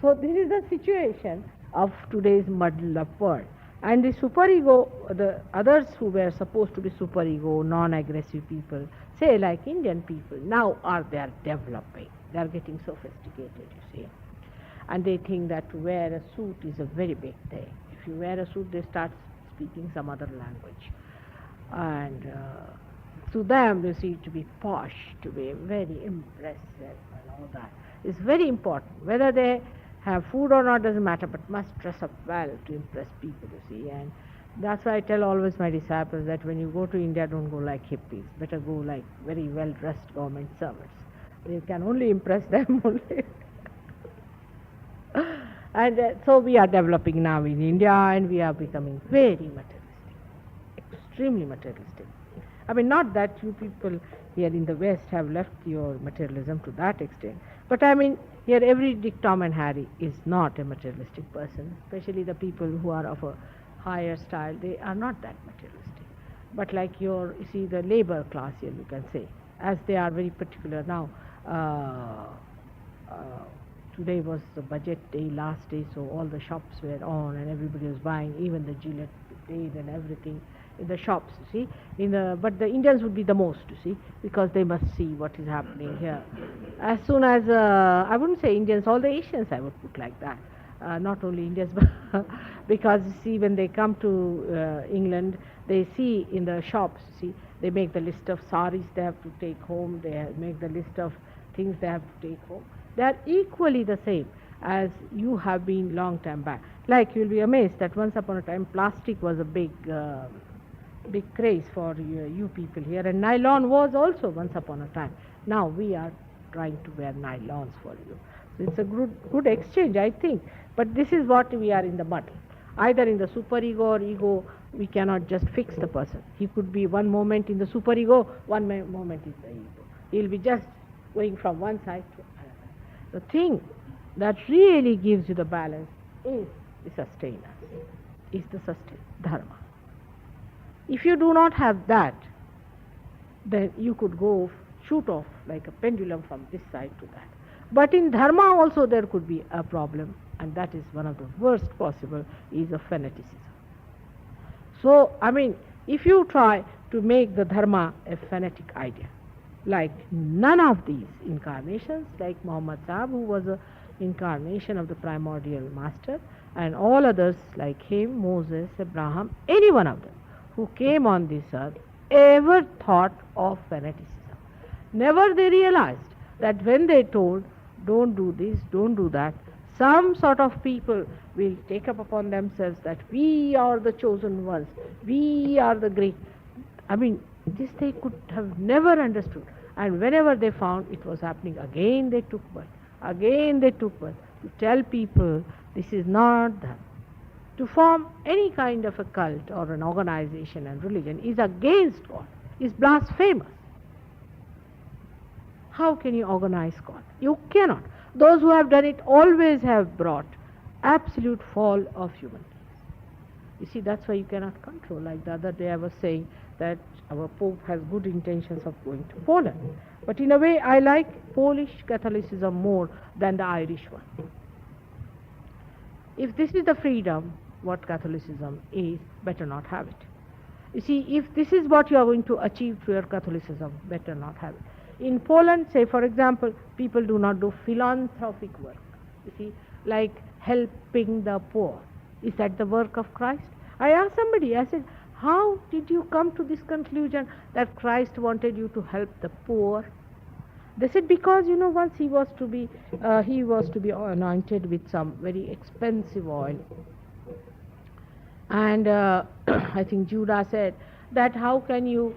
So this is the situation of today's muddled up world. And the superego, the others who were supposed to be superego, non-aggressive people, say like Indian people, now they are developing. They are getting sophisticated, you see. And they think that to wear a suit is a very big thing. If you wear a suit, they start speaking some other language. And to them, you see, to be posh, to be very impressive and all that is very important. Whether they have food or not doesn't matter, but must dress up well to impress people, you see. And that's why I tell always my disciples that when you go to India, don't go like hippies. Better go like very well-dressed government servants. You can only impress them only. And so we are developing now in India, and we are becoming very materialistic, extremely materialistic. I mean, not that you people here in the West have left your materialism to that extent, but I mean, here every Dick, Tom and Harry is not a materialistic person, especially the people who are of a higher style, they are not that materialistic. But like you see the labor class here, you can say, as they are very particular now. Today was the budget day, last day, so all the shops were on and everybody was buying, even the Gillette blade and everything in the shops, you see. But the Indians would be the most, you see, because they must see what is happening here. As soon as, I wouldn't say Indians, all the Asians I would put like that. Not only Indians, but because you see, when they come to England, they see in the shops, see, they make the list of saris they have to take home, they make the list of things they have to take home. They are equally the same as you have been long time back. Like you'll be amazed that once upon a time plastic was a big craze for you people here, and nylon was also once upon a time. Now we are trying to wear nylons for you. So it's a good exchange, I think. But this is what we are in the muddle. Either in the superego or ego, we cannot just fix the person. He could be one moment in the superego, one moment in the ego. He'll be just going from one side to another. The thing that really gives you the balance is the sustenance, is the sustain, dharma. If you do not have that, then you could go shoot off like a pendulum from this side to that. But in dharma also there could be a problem, and that is one of the worst possible, is of fanaticism. So, if you try to make the dharma a fanatic idea, like none of these incarnations, like Muhammad Sahib, who was an incarnation of the primordial master, and all others like him, Moses, Abraham, any one of them who came on this earth, ever thought of fanaticism. Never they realized that when they told, don't do this, don't do that, some sort of people will take up upon themselves that we are the chosen ones, we are the great. This they could have never understood. And whenever they found it was happening, again they took birth. Again they took birth to tell people this is not that. To form any kind of a cult or an organization and religion is against God, is blasphemous. How can you organize God? You cannot. Those who have done it always have brought absolute fall of human beings. You see, that's why you cannot control. Like the other day I was saying that our Pope has good intentions of going to Poland. But in a way, I like Polish Catholicism more than the Irish one. If this is the freedom, what Catholicism is, better not have it. You see, if this is what you are going to achieve through your Catholicism, better not have it. In Poland, say for example, people do not do philanthropic work. You see, like helping the poor. Is that the work of Christ? I asked somebody, I said, how did you come to this conclusion that Christ wanted you to help the poor? They said, because once he was to be anointed with some very expensive oil. And I think Judah said that how can you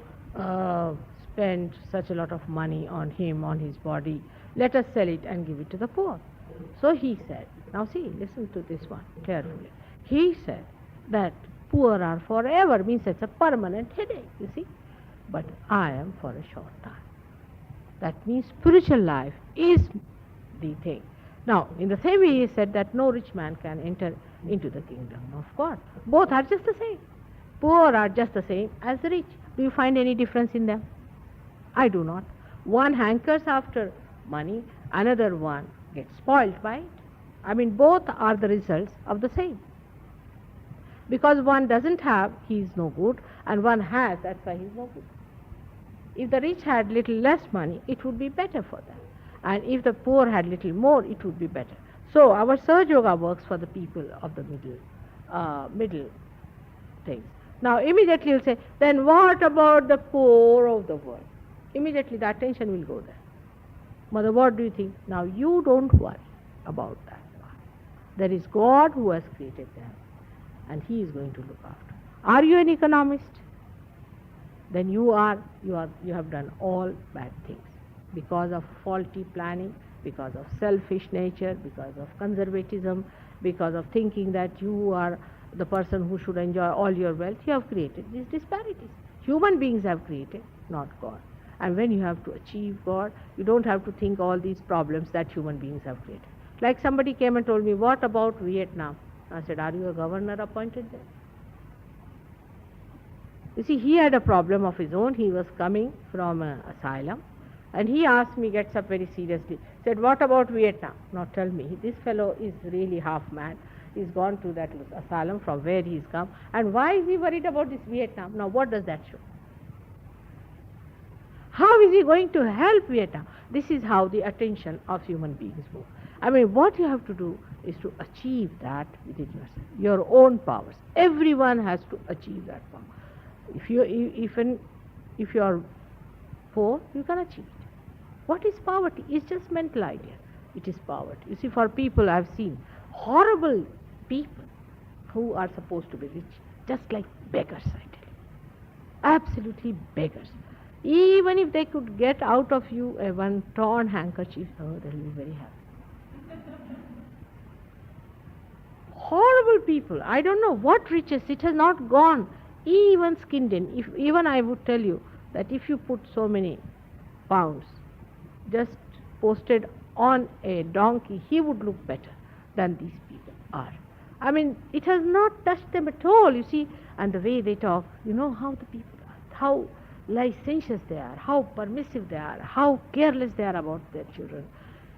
spend such a lot of money on him, on his body? Let us sell it and give it to the poor. So he said, now see, listen to this one carefully. He said that poor are forever, means it's a permanent headache, you see. But I am for a short time. That means spiritual life is the thing. Now, in the same way he said that no rich man can enter into the kingdom of God. Both are just the same. Poor are just the same as the rich. Do you find any difference in them? I do not. One hankers after money, another one gets spoiled by it. Both are the results of the same. Because one doesn't have, he is no good, and one has, that's why he is no good. If the rich had little less money, it would be better for them. And if the poor had little more, it would be better. So our Sahaja Yoga works for the people of the middle things. Now immediately you'll say, then what about the poor of the world? Immediately the attention will go there. Mother, what do you think? Now you don't worry about that. There is God who has created them, and He is going to look after. Are you an economist? Then you have done all bad things because of faulty planning, because of selfish nature, because of conservatism, because of thinking that you are the person who should enjoy all your wealth. You have created these disparities. Human beings have created, not God. And when you have to achieve God, you don't have to think all these problems that human beings have created. Like somebody came and told me, what about Vietnam? I said, are you a governor appointed there? You see, he had a problem of his own. He was coming from an asylum, and he asked me, gets up very seriously, said, what about Vietnam? Now tell me, this fellow is really half mad. He's gone to that asylum from where he's come, and why is he worried about this Vietnam? Now what does that show? How is he going to help Vietnam? This is how the attention of human beings move. What you have to do is to achieve that within yourself, your own powers. Everyone has to achieve that power. If you are poor, you can achieve it. What is poverty? It's just mental idea. It is poverty. You see, for people I've seen horrible people who are supposed to be rich, just like beggars, I tell you. Absolutely beggars. Even if they could get out of you a one torn handkerchief, they'll be very happy. Horrible people. I don't know what riches. It has not gone even skinned in. Even I would tell you that if you put so many pounds just posted on a donkey, he would look better than these people are. It has not touched them at all, you see. And the way they talk, you know how the people are, how licentious they are, how permissive they are, how careless they are about their children,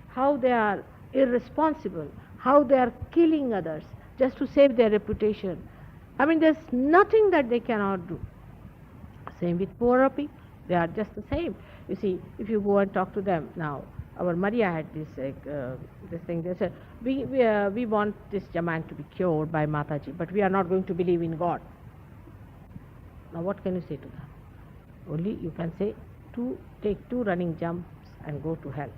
how they are irresponsible, how they are killing others just to save their reputation. I mean, there's nothing that they cannot do. Same with poorer people. They are just the same. You see, if you go and talk to them now, our Maria had this thing. They said, we want this Jaman to be cured by Mataji, but we are not going to believe in God. Now what can you say to them? Only you can say, take 2 running jumps and go to hell.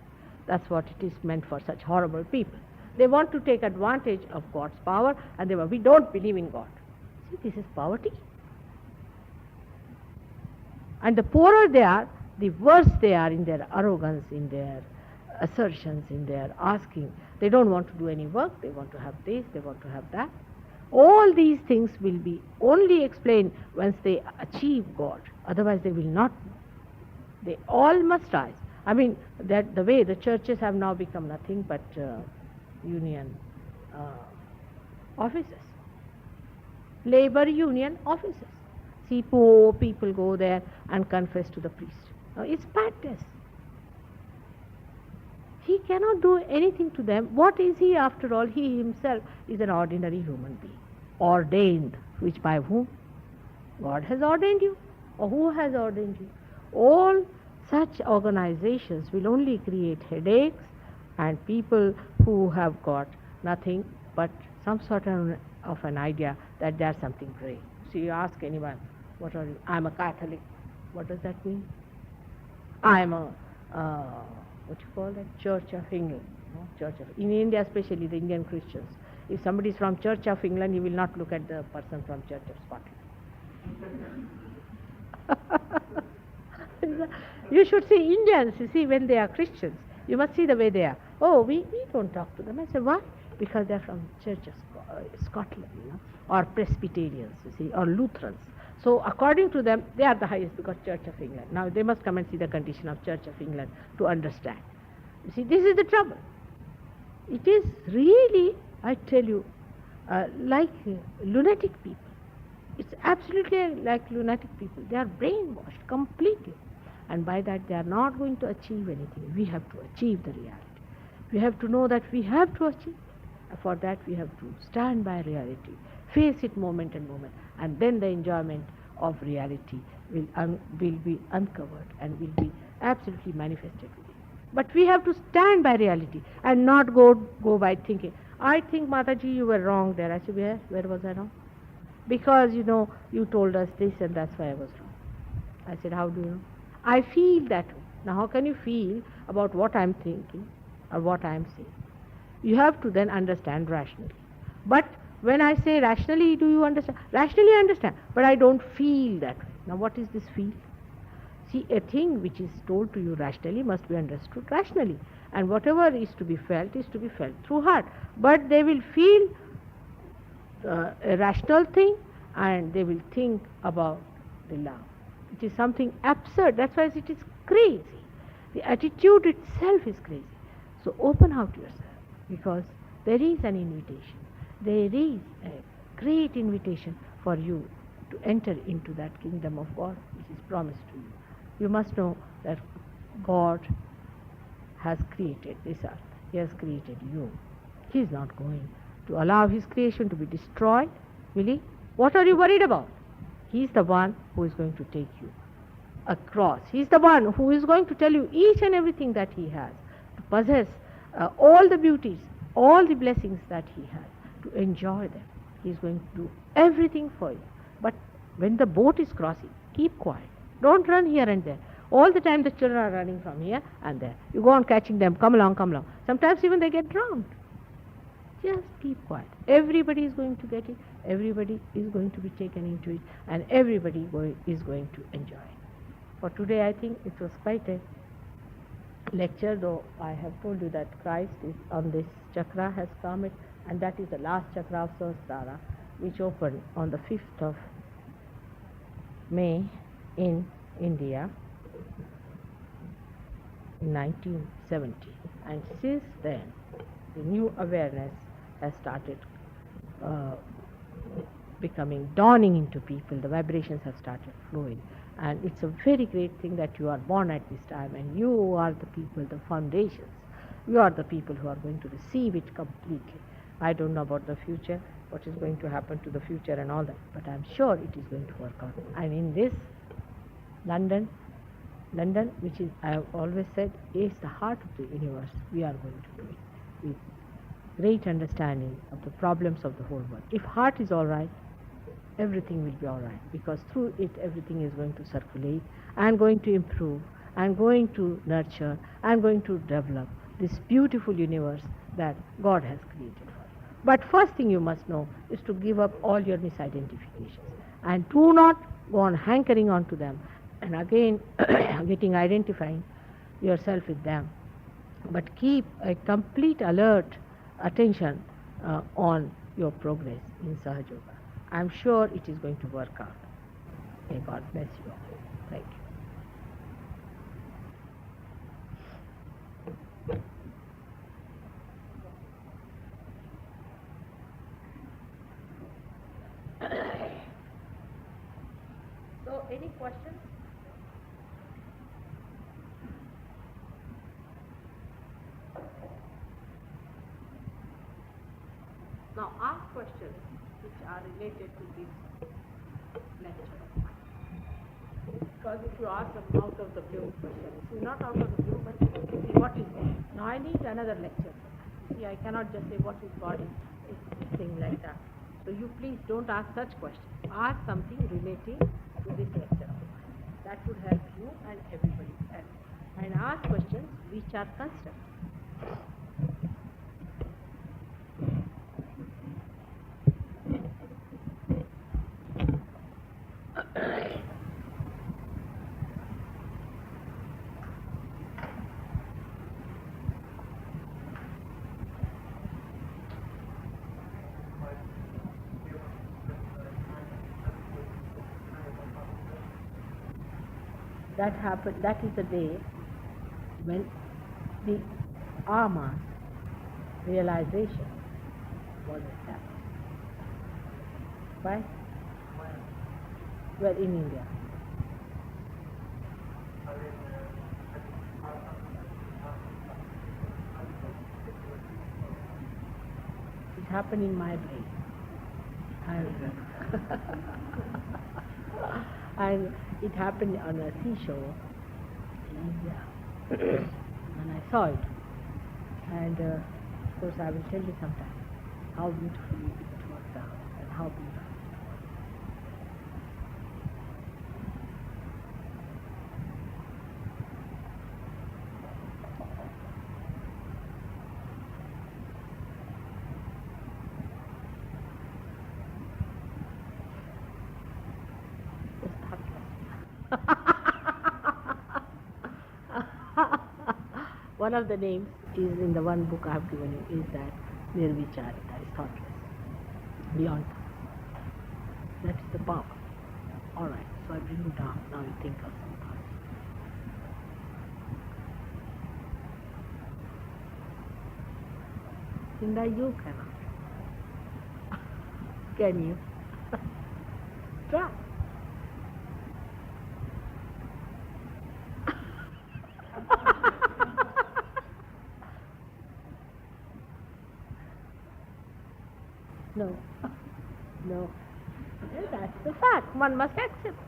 That's what it is meant for such horrible people. They want to take advantage of God's power, and we don't believe in God. See, this is poverty. And the poorer they are, the worse they are in their arrogance, in their assertions, in their asking. They don't want to do any work, they want to have this, they want to have that. All these things will be only explained once they achieve God. Otherwise they will not know. They all must rise. I mean, that the way the churches have now become nothing but union offices. Labor union offices. See, poor people go there and confess to the priest. Now, it's madness. He cannot do anything to them. What is he after all? He himself is an ordinary human being. Ordained. Which by whom? God has ordained you. Or who has ordained you? All such organizations will only create headaches and people who have got nothing but some sort of an idea that there's something great. So you ask anyone, what are you? I'm a Catholic. What does that mean? I'm a, what you call that? Church of England. No? In India, especially the Indian Christians. If somebody is from Church of England, he will not look at the person from Church of Scotland. You should see Indians, you see, when they are Christians, you must see the way they are. Oh, we don't talk to them. I said, why? Because they're from Church of Scotland, or Presbyterians, you see, or Lutherans. So according to them, they are the highest because Church of England. Now they must come and see the condition of Church of England to understand. You see, this is the trouble. It is really, I tell you, like lunatic people. It's absolutely like lunatic people. They are brainwashed completely. And by that they are not going to achieve anything. We have to achieve the reality. We have to know that we have to achieve. For that we have to stand by reality, face it moment and moment, and then the enjoyment of reality will be uncovered and will be absolutely manifested within. But we have to stand by reality and not go by thinking, I think Mataji you were wrong there. I said, where was I wrong? Because you told us this and that's why I was wrong. I said, how do you know? I feel that way. Now how can you feel about what I'm thinking or what I'm saying? You have to then understand rationally. But when I say rationally, do you understand? Rationally I understand, but I don't feel that way. Now what is this feel? See, a thing which is told to you rationally must be understood rationally. And whatever is to be felt through heart. But they will feel a rational thing and they will think about the love. It is something absurd. That's why it is crazy. The attitude itself is crazy. So open out yourself, because there is an invitation. There is a great invitation for you to enter into that kingdom of God which is promised to you. You must know that God has created this earth. He has created you. He is not going to allow His creation to be destroyed, will He? What are you worried about? He is the one who is going to take you across. He is the one who is going to tell you each and everything that He has, to possess all the beauties, all the blessings that He has, to enjoy them. He is going to do everything for you. But when the boat is crossing, keep quiet. Don't run here and there. All the time the children are running from here and there. You go on catching them, come along, come along. Sometimes even they get drowned. Just keep quiet. Everybody is going to get it. Everybody is going to be taken into it. And everybody is going to enjoy it. For today I think it was quite a lecture, though I have told you that Christ is on this chakra, has come it, and that is the last chakra of Sahasrara, which opened on the 5th of May in India in 1970. And since then, the new awareness has started dawning into people. The vibrations have started flowing, And it's a very great thing that you are born at this time, and you are the people, the foundations. You are the people who are going to receive it completely. I don't know about the future, what is going to happen to the future and all that, but I'm sure it is going to work out. And in this London, London, which is, I have always said, is the heart of the universe, we are going to do it with great understanding of the problems of the whole world. If heart is all right, everything will be all right, because through it everything is going to circulate and going to improve and going to nurture and going to develop this beautiful universe that God has created for us. But first thing you must know is to give up all your misidentifications and do not go on hankering on to them and again getting identifying yourself with them, but keep a complete alert attention on your progress in Sahaja Yoga. I'm sure it is going to work out. May God bless you all. Thank you. So, any questions? Now, ask questions which are related to this lecture of mine. Because if you ask them out of the blue questions, it's not out of the blue, but see what is God. Now, I need another lecture. See, I cannot just say what is God, things like that. So, you please don't ask such questions. Ask something relating to this lecture of mine. That would help you and everybody else. And ask questions which are constructive. That happened, that is the day when the Ama realization was established. Why? Well, in India. It happened in my brain. And it happened on a seashore in India. And I saw it. And of course I will tell you sometime how beautifully it worked out and how beautiful it was. One of the names is in the one book I have given you, is that nirvichari, that is thoughtless, beyond thought. That is the power. All right, so I bring you down. Now you think of some thoughts. Sinda, you cannot. Can you? Try. No, no. That's the fact. One must accept.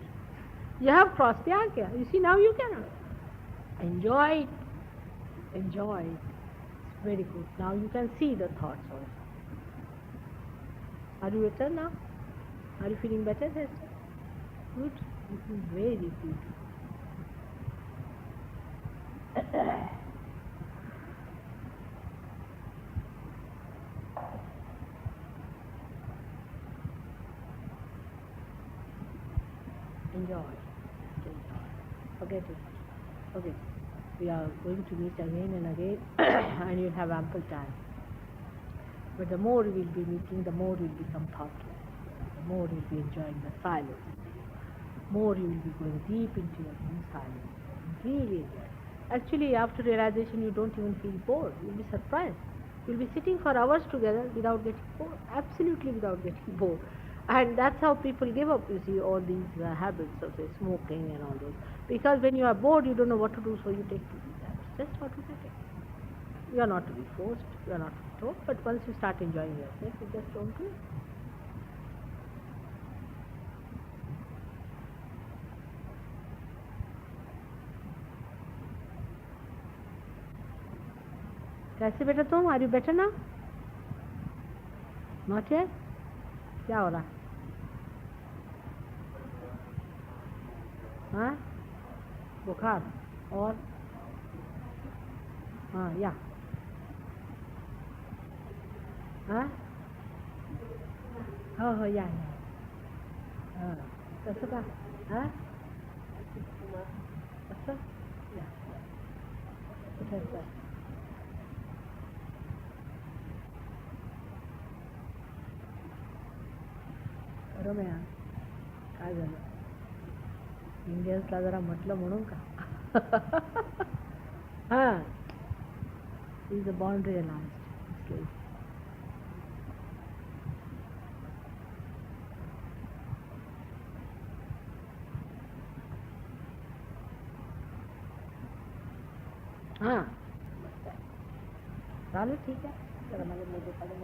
You have crossed the Agya. You see, now you cannot. Enjoy it. Enjoy it. It's very good. Now you can see the thoughts also. Are you better now? Are you feeling better, Hester? Good. This is very beautiful. Enjoy. Forget it. Forget it. We are going to meet again and again and you'll have ample time. But the more you will be meeting, the more you will become thoughtless. The more you will be enjoying the silence. The more you will be going deep into your own silence. Really enjoy. Actually, after realization, you don't even feel bored. You'll be surprised. You'll be sitting for hours together without getting bored. Absolutely without getting bored. And that's how people give up, you see, all these habits of, say, smoking and all those. Because when you are bored, you don't know what to do, so you take to these habits. Just automatic. You are not to be forced, you are not to be told, but once you start enjoying yourself, you just don't do it. कैसे बेटा तुम? Are you better ना? Not yet? क्या हो रहा? हाँ, बुखार और हाँ या हाँ हो हो या हाँ कसं का हाँ कसं या कुठं बरोबर आहे. काय झालं? इंडियन्सला जरा म्हटलं म्हणून का? हां, इज अ बॉन्ड रिअलाइज्ड. हां, चालेल ठीक आहे. चला माझ्या मध्ये पडून